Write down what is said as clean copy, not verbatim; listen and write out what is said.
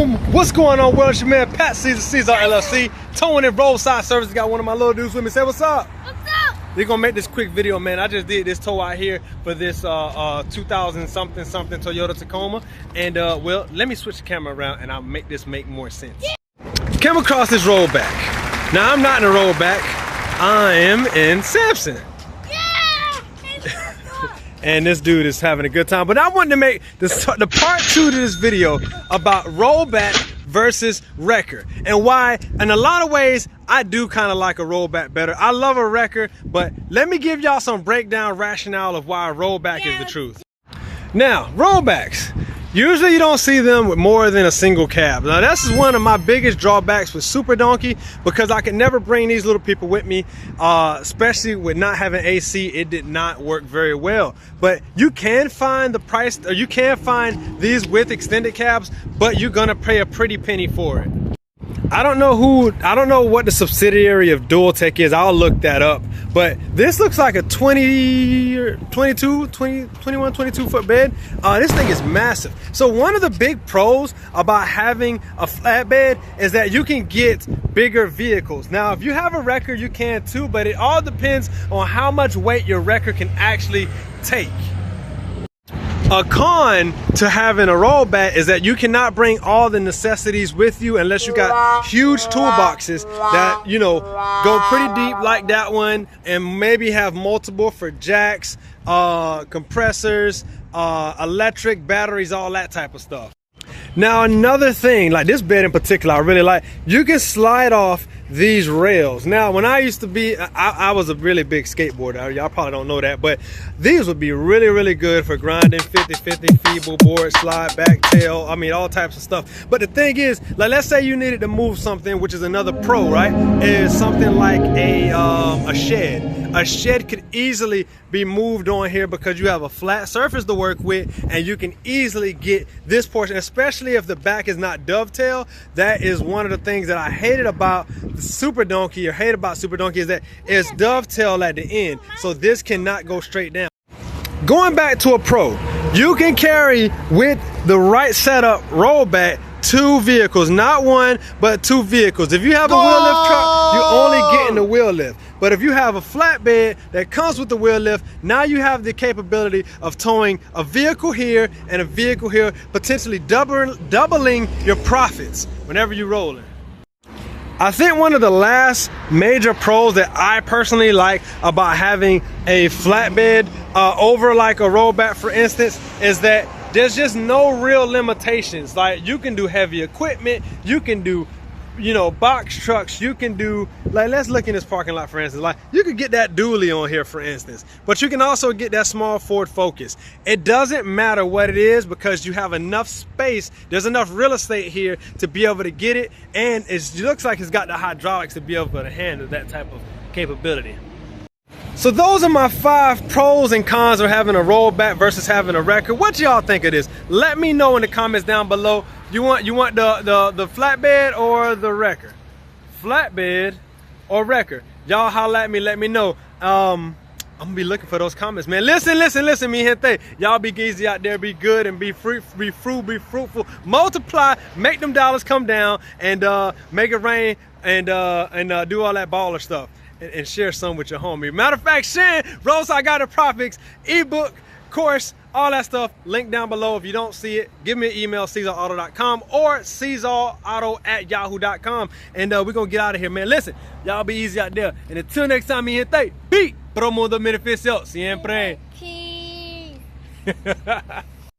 What's going on, world? It's your man Pat Seasallauto LLC, towing and roadside services. Got one of my little dudes with me. Say what's up. What's up? We're gonna make this quick video, man. I just did this tow out here for this 2000 something Toyota Tacoma, and well, let me switch the camera around and I'll make this make more sense. Came across this rollback. Now I'm not in a rollback. I am in Samson. And this dude is having a good time. But I wanted to make this, the part 2 to this video about rollback versus wrecker, and why in a lot of ways I do kind of like a rollback better. I love a wrecker, but let me give y'all some breakdown rationale of why a rollback is the truth. Now, rollbacks, usually you don't see them with more than a single cab. Now this is one of my biggest drawbacks with Super Donkey, because I could never bring these little people with me, especially with not having AC. It did not work very well. But you can find the price, or you can find these with extended cabs, but you're gonna pay a pretty penny for it. I don't know what the subsidiary of Dual Tech is. I'll look that up. But this looks like a 21, 22 foot bed. This thing is massive. So one of the big pros about having a flatbed is that you can get bigger vehicles. Now, if you have a wrecker, you can too, but it all depends on how much weight your wrecker can actually take. A con to having a rollback is that you cannot bring all the necessities with you unless you got huge toolboxes that, you know, go pretty deep like that one, and maybe have multiple for jacks, compressors, electric, batteries, all that type of stuff. Now another thing, like this bed in particular, I really like, you can slide off these rails. Now when I used to be, I was a really big skateboarder. Y'all probably don't know that, but these would be really good for grinding 50-50, feeble board, slide, back, tail, I mean all types of stuff. But the thing is, like let's say you needed to move something, which is another pro, right? Is something like a shed. A shed could easily be moved on here because you have a flat surface to work with, and you can easily get this portion, especially if the back is not dovetail. That is one of the things that I hated about the Super Donkey, or hate about Super Donkey, is that it's dovetail at the end, so this cannot go straight down. Going back to a pro, you can carry with the right setup rollback 2 vehicles, not one, but 2 vehicles. If you have a wheel lift truck, you're only getting the wheel lift. But if you have a flatbed that comes with the wheel lift, now you have the capability of towing a vehicle here and a vehicle here, potentially doubling your profits whenever you're rolling. I think one of the last major pros that I personally like about having a flatbed over like a rollback, for instance, is that there's just no real limitations. Like you can do heavy equipment, you can do, you know, box trucks, you can do, like let's look in this parking lot for instance, like you could get that dually on here for instance, but you can also get that small Ford Focus. It doesn't matter what it is because you have enough space, there's enough real estate here to be able to get it, and it looks like it's got the hydraulics to be able to handle that type of capability. So those are my 5 pros and cons of having a rollback versus having a wrecker. What y'all think of this? Let me know in the comments down below. You want the flatbed or the wrecker? Flatbed or wrecker? Y'all holla at me, let me know. I'm gonna be looking for those comments, man. Listen, mi gente. Y'all be easy out there, be good, and be fruitful. Multiply, make them dollars come down, and make it rain, and do all that baller stuff. And share some with your homie. Matter of fact, sharing Roadside Guide to Profits, ebook, course, all that stuff, link down below. If you don't see it, give me an email, Seasallauto.com or Seasallauto@yahoo.com, and we're gonna get out of here, man. Listen, y'all be easy out there, and until next time, mi gente, be pro mundo beneficio siempre.